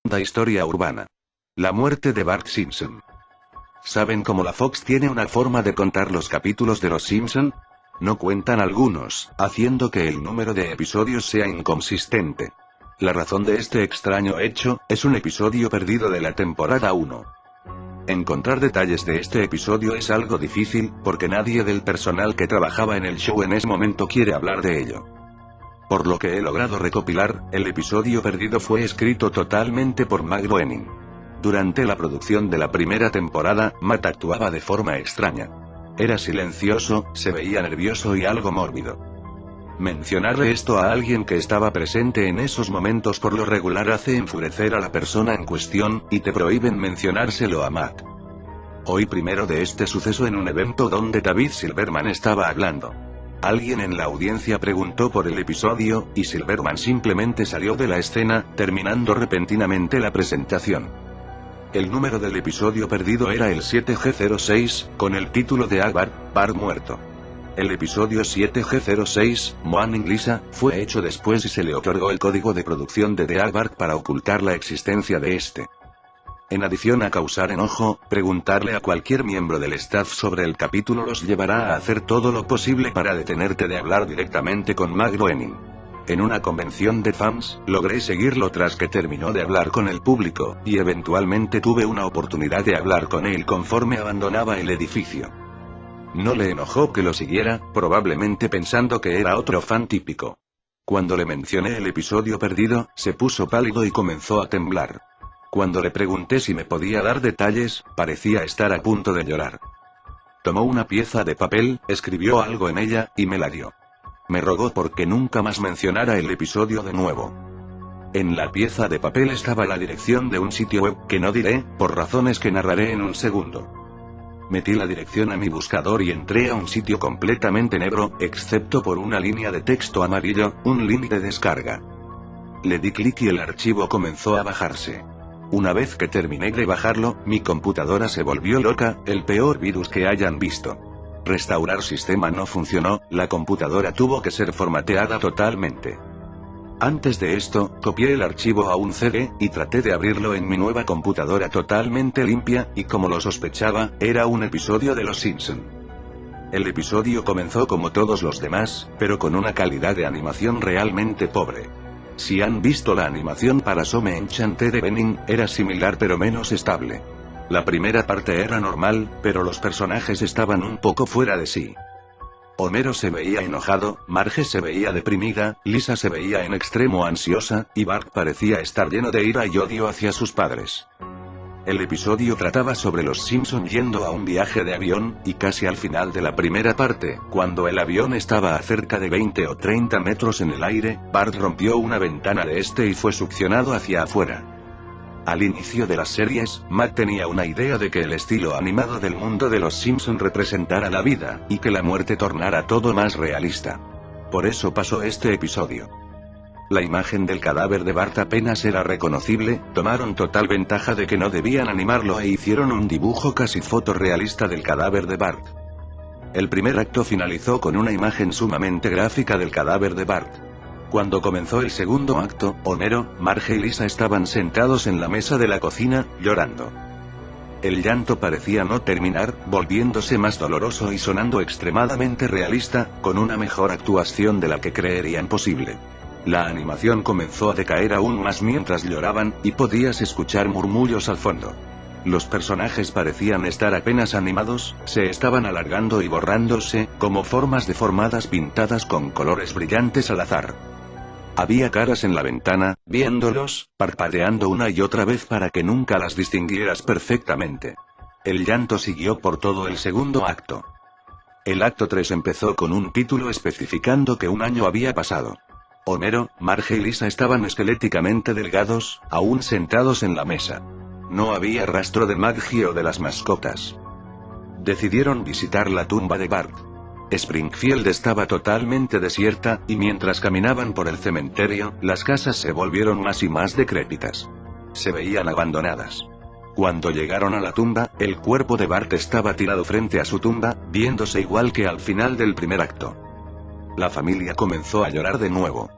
Da historia urbana. La muerte de Bart Simpson. ¿Saben cómo la Fox tiene una forma de contar los capítulos de Los Simpson? No cuentan algunos, haciendo que el número de episodios sea inconsistente. La razón de este extraño hecho, es un episodio perdido de la temporada 1. Encontrar detalles de este episodio es algo difícil, porque nadie del personal que trabajaba en el show en ese momento quiere hablar de ello. Por lo que he logrado recopilar, el episodio perdido fue escrito totalmente por Matt Groening. Durante la producción de la primera temporada, Matt actuaba de forma extraña. Era silencioso, se veía nervioso y algo mórbido. Mencionarle esto a alguien que estaba presente en esos momentos por lo regular hace enfurecer a la persona en cuestión, y te prohíben mencionárselo a Matt. Oí primero de este suceso en un evento donde David Silverman estaba hablando. Alguien en la audiencia preguntó por el episodio, y Silverman simplemente salió de la escena, terminando repentinamente la presentación. El número del episodio perdido era el 7G06, con el título de Bart muerto. El episodio 7G06, Moaning Lisa, fue hecho después y se le otorgó el código de producción de The Bart para ocultar la existencia de este. En adición a causar enojo, preguntarle a cualquier miembro del staff sobre el capítulo los llevará a hacer todo lo posible para detenerte de hablar directamente con Matt Groening. En una convención de fans, logré seguirlo tras que terminó de hablar con el público, y eventualmente tuve una oportunidad de hablar con él conforme abandonaba el edificio. No le enojó que lo siguiera, probablemente pensando que era otro fan típico. Cuando le mencioné el episodio perdido, se puso pálido y comenzó a temblar. Cuando le pregunté si me podía dar detalles, parecía estar a punto de llorar. Tomó una pieza de papel, escribió algo en ella, y me la dio. Me rogó porque nunca más mencionara el episodio de nuevo. En la pieza de papel estaba la dirección de un sitio web, que no diré, por razones que narraré en un segundo. Metí la dirección a mi buscador y entré a un sitio completamente negro, excepto por una línea de texto amarillo, un link de descarga. Le di clic y el archivo comenzó a bajarse. Una vez que terminé de bajarlo, mi computadora se volvió loca, el peor virus que hayan visto. Restaurar sistema no funcionó, la computadora tuvo que ser formateada totalmente. Antes de esto, copié el archivo a un CD, y traté de abrirlo en mi nueva computadora totalmente limpia, y como lo sospechaba, era un episodio de Los Simpson. El episodio comenzó como todos los demás, pero con una calidad de animación realmente pobre. Si han visto la animación para Some Enchanted Evening, era similar pero menos estable. La primera parte era normal, pero los personajes estaban un poco fuera de sí. Homero se veía enojado, Marge se veía deprimida, Lisa se veía en extremo ansiosa, y Bart parecía estar lleno de ira y odio hacia sus padres. El episodio trataba sobre los Simpson yendo a un viaje de avión, y casi al final de la primera parte, cuando el avión estaba a cerca de 20 o 30 metros en el aire, Bart rompió una ventana de y fue succionado hacia afuera. Al inicio de las series, Matt tenía una idea de que el estilo animado del mundo de los Simpson representara la vida, y que la muerte tornara todo más realista. Por eso pasó este episodio. La imagen del cadáver de Bart apenas era reconocible, tomaron total ventaja de que no debían animarlo e hicieron un dibujo casi fotorrealista del cadáver de Bart. El primer acto finalizó con una imagen sumamente gráfica del cadáver de Bart. Cuando comenzó el segundo acto, Homero, Marge y Lisa estaban sentados en la mesa de la cocina, llorando. El llanto parecía no terminar, volviéndose más doloroso y sonando extremadamente realista, con una mejor actuación de la que creerían posible. La animación comenzó a decaer aún más mientras lloraban, y podías escuchar murmullos al fondo. Los personajes parecían estar apenas animados, se estaban alargando y borrándose, como formas deformadas pintadas con colores brillantes al azar. Había caras en la ventana, viéndolos, parpadeando una y otra vez para que nunca las distinguieras perfectamente. El llanto siguió por todo el segundo acto. El acto 3 empezó con un título especificando que un año había pasado. Homero, Marge y Lisa estaban esqueléticamente delgados, aún sentados en la mesa. No había rastro de Maggie o de las mascotas. Decidieron visitar la tumba de Bart. Springfield estaba totalmente desierta, y mientras caminaban por el cementerio, las casas se volvieron más y más decrépitas. Se veían abandonadas. Cuando llegaron a la tumba, el cuerpo de Bart estaba tirado frente a su tumba, viéndose igual que al final del primer acto. La familia comenzó a llorar de nuevo.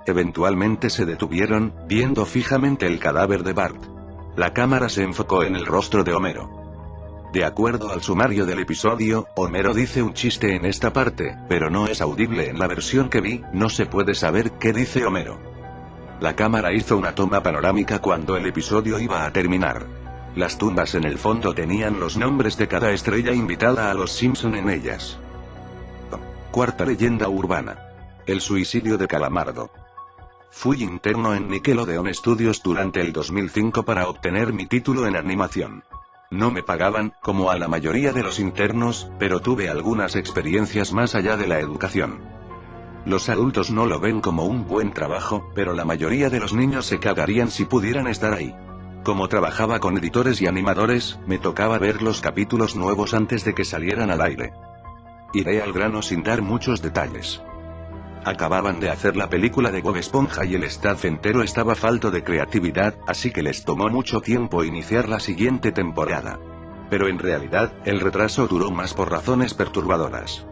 Eventualmente se detuvieron, viendo fijamente el cadáver de Bart. La cámara se enfocó en el rostro de Homero. De acuerdo al sumario del episodio, Homero dice un chiste en esta parte, pero no es audible en la versión que vi, no se puede saber qué dice Homero. La cámara hizo una toma panorámica cuando el episodio iba a terminar. Las tumbas en el fondo tenían los nombres de cada estrella invitada a los Simpson en ellas. Cuarta leyenda urbana. El suicidio de Calamardo. Fui interno en Nickelodeon Studios durante el 2005 para obtener mi título en animación. No me pagaban, como a la mayoría de los internos, pero tuve algunas experiencias más allá de la educación. Los adultos no lo ven como un buen trabajo, pero la mayoría de los niños se cagarían si pudieran estar ahí. Como trabajaba con editores y animadores, me tocaba ver los capítulos nuevos antes de que salieran al aire. Iré al grano sin dar muchos detalles. Acababan de hacer la película de Bob Esponja y el staff entero estaba falto de creatividad, así que les tomó mucho tiempo iniciar la siguiente temporada. Pero en realidad, el retraso duró más por razones perturbadoras.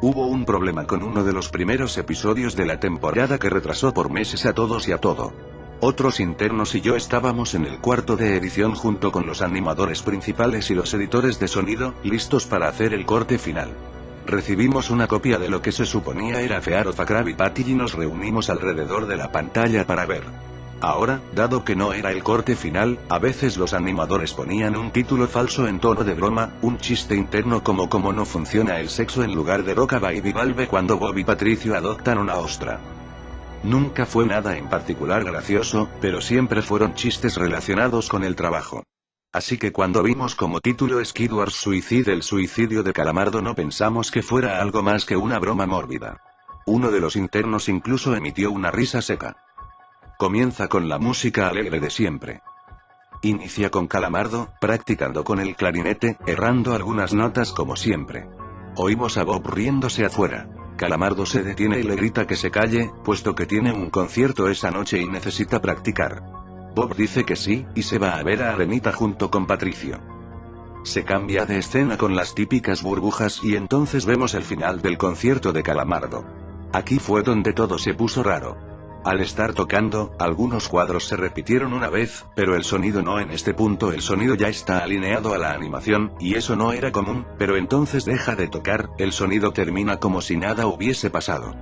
Hubo un problema con uno de los primeros episodios de la temporada que retrasó por meses a todos y a todo. Otros internos y yo estábamos en el cuarto de edición junto con los animadores principales y los editores de sonido, listos para hacer el corte final. Recibimos una copia de lo que se suponía era Fear of a Krabby Patty y nos reunimos alrededor de la pantalla para ver. Ahora, dado que no era el corte final, a veces los animadores ponían un título falso en tono de broma, un chiste interno como "cómo no funciona el sexo" en lugar de "Roca Baby Valve" cuando Bob y Patricio adoptan una ostra. Nunca fue nada en particular gracioso, pero siempre fueron chistes relacionados con el trabajo. Así que cuando vimos como título Squidward Suicide, el suicidio de Calamardo, no pensamos que fuera algo más que una broma mórbida. Uno de los internos incluso emitió una risa seca. Comienza con la música alegre de siempre. Inicia con Calamardo, practicando con el clarinete, errando algunas notas como siempre. Oímos a Bob riéndose afuera. Calamardo se detiene y le grita que se calle, puesto que tiene un concierto esa noche y necesita practicar. Bob dice que sí, y se va a ver a Arenita junto con Patricio. Se cambia de escena con las típicas burbujas y entonces vemos el final del concierto de Calamardo. Aquí fue donde todo se puso raro. Al estar tocando, algunos cuadros se repitieron una vez, pero el sonido no. En este punto el sonido ya está alineado a la animación, y eso no era común, pero entonces deja de tocar, el sonido termina como si nada hubiese pasado.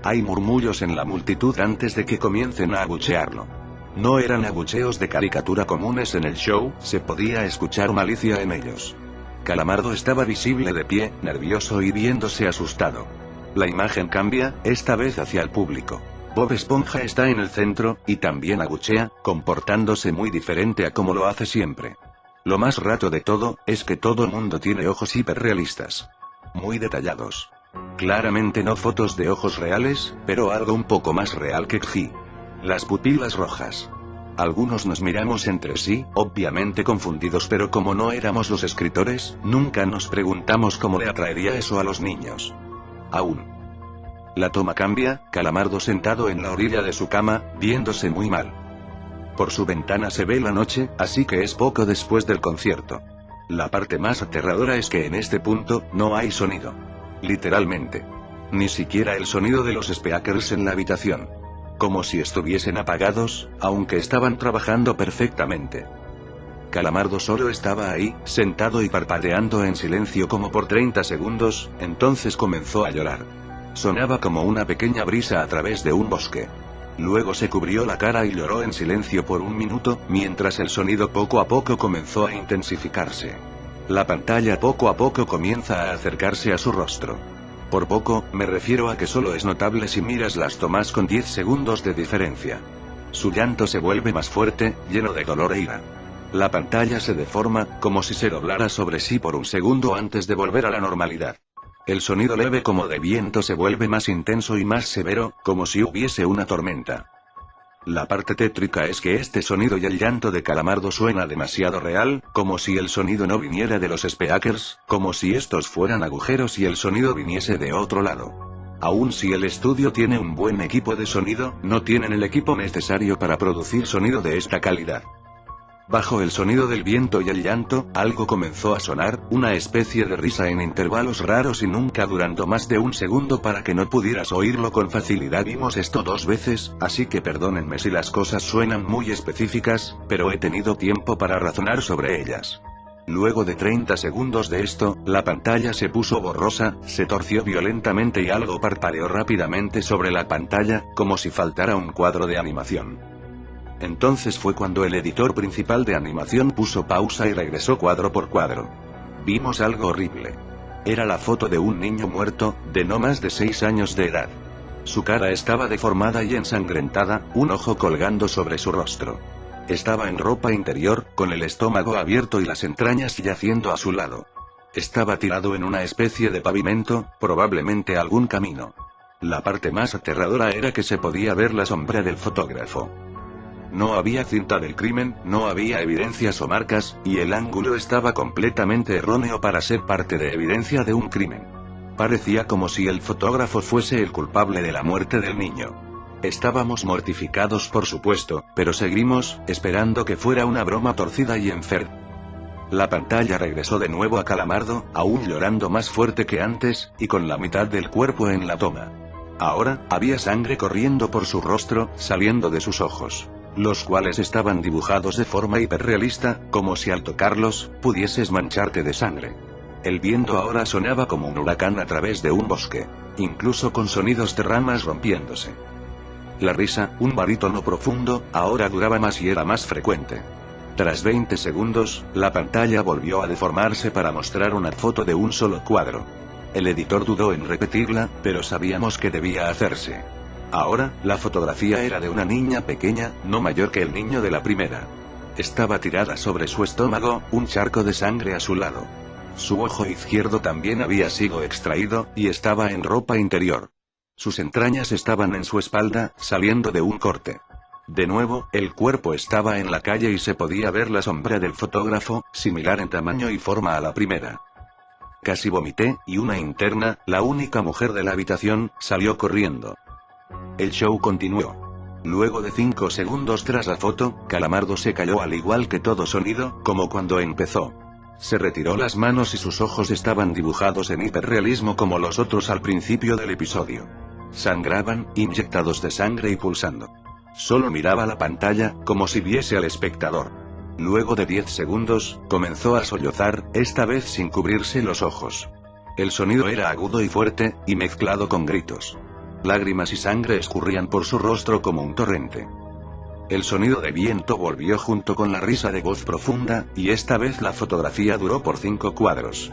Hay murmullos en la multitud antes de que comiencen a abuchearlo. No eran abucheos de caricatura comunes en el show, se podía escuchar malicia en ellos. Calamardo estaba visible de pie, nervioso y viéndose asustado. La imagen cambia, esta vez hacia el público. Bob Esponja está en el centro, y también abuchea, comportándose muy diferente a como lo hace siempre. Lo más raro de todo, es que todo mundo tiene ojos hiperrealistas. Muy detallados. Claramente no fotos de ojos reales, pero algo un poco más real que G. Las pupilas rojas. Algunos nos miramos entre sí, obviamente confundidos, pero como no éramos los escritores, nunca nos preguntamos cómo le atraería eso a los niños. Aún. La toma cambia, Calamardo sentado en la orilla de su cama, viéndose muy mal. Por su ventana se ve la noche, así que es poco después del concierto. La parte más aterradora es que en este punto, no hay sonido. Literalmente. Ni siquiera el sonido de los speakers en la habitación. Como si estuviesen apagados, aunque estaban trabajando perfectamente. Calamardo solo estaba ahí, sentado y parpadeando en silencio como por 30 segundos, entonces comenzó a llorar. Sonaba como una pequeña brisa a través de un bosque. Luego se cubrió la cara y lloró en silencio por un minuto, mientras el sonido poco a poco comenzó a intensificarse. La pantalla poco a poco comienza a acercarse a su rostro. Por poco, me refiero a que solo es notable si miras las tomas con 10 segundos de diferencia. Su llanto se vuelve más fuerte, lleno de dolor e ira. La pantalla se deforma, como si se doblara sobre sí por un segundo antes de volver a la normalidad. El sonido leve como de viento se vuelve más intenso y más severo, como si hubiese una tormenta. La parte tétrica es que este sonido y el llanto de Calamardo suena demasiado real, como si el sonido no viniera de los speakers, como si estos fueran agujeros y el sonido viniese de otro lado. Aun si el estudio tiene un buen equipo de sonido, no tienen el equipo necesario para producir sonido de esta calidad. Bajo el sonido del viento y el llanto, algo comenzó a sonar, una especie de risa en intervalos raros y nunca durando más de un segundo para que no pudieras oírlo con facilidad. Vimos esto 2 veces, así que perdónenme si las cosas suenan muy específicas, pero he tenido tiempo para razonar sobre ellas. Luego de 30 segundos de esto, la pantalla se puso borrosa, se torció violentamente y algo parpadeó rápidamente sobre la pantalla, como si faltara un cuadro de animación. Entonces fue cuando el editor principal de animación puso pausa y regresó cuadro por cuadro. Vimos algo horrible. Era la foto de un niño muerto, de no más de 6 años de edad. Su cara estaba deformada y ensangrentada, un ojo colgando sobre su rostro. Estaba en ropa interior, con el estómago abierto y las entrañas yaciendo a su lado. Estaba tirado en una especie de pavimento, probablemente algún camino. La parte más aterradora era que se podía ver la sombra del fotógrafo. No había cinta del crimen, no había evidencias o marcas, y el ángulo estaba completamente erróneo para ser parte de evidencia de un crimen. Parecía como si el fotógrafo fuese el culpable de la muerte del niño. Estábamos mortificados por supuesto, pero seguimos, esperando que fuera una broma torcida y enferma. La pantalla regresó de nuevo a Calamardo, aún llorando más fuerte que antes, y con la mitad del cuerpo en la toma. Ahora, había sangre corriendo por su rostro, saliendo de sus ojos, los cuales estaban dibujados de forma hiperrealista, como si al tocarlos, pudieses mancharte de sangre. El viento ahora sonaba como un huracán a través de un bosque, incluso con sonidos de ramas rompiéndose. La risa, un barítono profundo, ahora duraba más y era más frecuente. Tras 20 segundos, la pantalla volvió a deformarse para mostrar una foto de un solo cuadro. El editor dudó en repetirla, pero sabíamos que debía hacerse. Ahora, la fotografía era de una niña pequeña, no mayor que el niño de la primera. Estaba tirada sobre su estómago, un charco de sangre a su lado. Su ojo izquierdo también había sido extraído, y estaba en ropa interior. Sus entrañas estaban en su espalda, saliendo de un corte. De nuevo, el cuerpo estaba en la calle y se podía ver la sombra del fotógrafo, similar en tamaño y forma a la primera. Casi vomité, y una interna, la única mujer de la habitación, salió corriendo. El show continuó. Luego de 5 segundos tras la foto, Calamardo se calló al igual que todo sonido, como cuando empezó. Se retiró las manos y sus ojos estaban dibujados en hiperrealismo como los otros al principio del episodio. Sangraban, inyectados de sangre y pulsando. Solo miraba la pantalla, como si viese al espectador. Luego de 10 segundos, comenzó a sollozar, esta vez sin cubrirse los ojos. El sonido era agudo y fuerte, y mezclado con gritos. Lágrimas y sangre escurrían por su rostro como un torrente. El sonido de viento volvió junto con la risa de voz profunda, y esta vez la fotografía duró por 5 cuadros.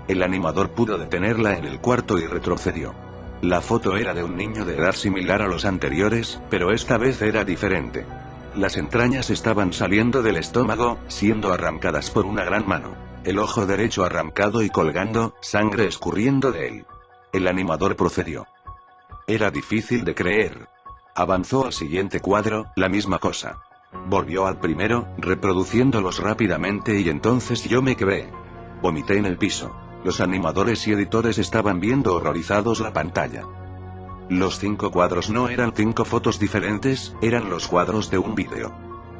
El animador pudo detenerla en el cuarto y retrocedió. La foto era de un niño de edad similar a los anteriores, pero esta vez era diferente. Las entrañas estaban saliendo del estómago, siendo arrancadas por una gran mano. El ojo derecho arrancado y colgando, sangre escurriendo de él. El animador procedió. Era difícil de creer. Avanzó al siguiente cuadro, la misma cosa. Volvió al primero, reproduciéndolos rápidamente y entonces yo me quebré. Vomité en el piso. Los animadores y editores estaban viendo horrorizados la pantalla. Los 5 cuadros no eran 5 fotos diferentes, eran los cuadros de un vídeo.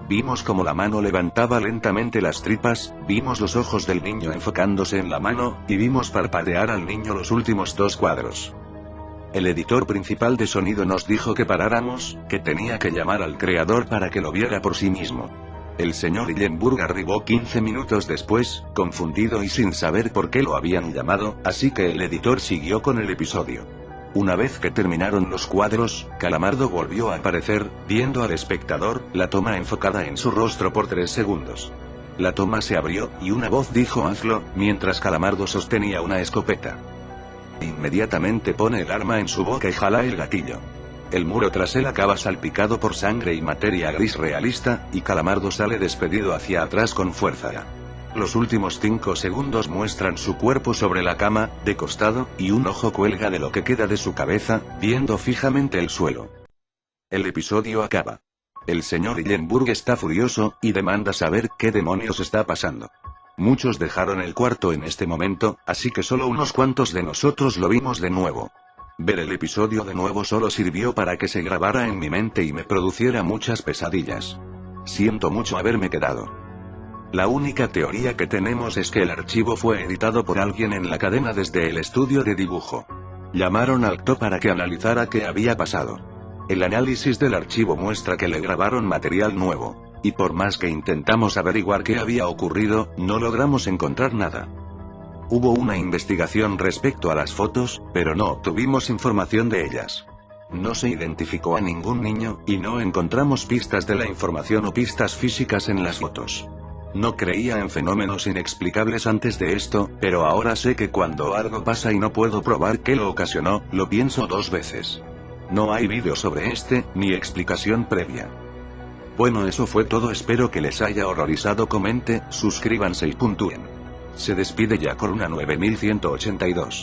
Vimos como la mano levantaba lentamente las tripas, vimos los ojos del niño enfocándose en la mano, y vimos parpadear al niño los últimos 2 cuadros. El editor principal de sonido nos dijo que paráramos, que tenía que llamar al creador para que lo viera por sí mismo. El señor Hillenburg arribó 15 minutos después, confundido y sin saber por qué lo habían llamado, así que el editor siguió con el episodio. Una vez que terminaron los cuadros, Calamardo volvió a aparecer, viendo al espectador, la toma enfocada en su rostro por 3 segundos. La toma se abrió, y una voz dijo hazlo, mientras Calamardo sostenía una escopeta. Inmediatamente pone el arma en su boca y jala el gatillo. El muro tras él acaba salpicado por sangre y materia gris realista, y Calamardo sale despedido hacia atrás con fuerza. Los últimos 5 segundos muestran su cuerpo sobre la cama, de costado, y un ojo cuelga de lo que queda de su cabeza, viendo fijamente el suelo. El episodio acaba. El señor Hillenburg está furioso, y demanda saber qué demonios está pasando. Muchos dejaron el cuarto en este momento, así que solo unos cuantos de nosotros lo vimos de nuevo. Ver el episodio de nuevo solo sirvió para que se grabara en mi mente y me produciera muchas pesadillas. Siento mucho haberme quedado. La única teoría que tenemos es que el archivo fue editado por alguien en la cadena desde el estudio de dibujo. Llamaron al actor para que analizara qué había pasado. El análisis del archivo muestra que le grabaron material nuevo. Y por más que intentamos averiguar qué había ocurrido, no logramos encontrar nada. Hubo una investigación respecto a las fotos, pero no obtuvimos información de ellas. No se identificó a ningún niño, y no encontramos pistas de la información o pistas físicas en las fotos. No creía en fenómenos inexplicables antes de esto, pero ahora sé que cuando algo pasa y no puedo probar qué lo ocasionó, lo pienso 2 veces. No hay vídeo sobre este, ni explicación previa. Bueno, eso fue todo, espero que les haya horrorizado, comente, suscríbanse y puntúen. Se despide Yakoruna 9182.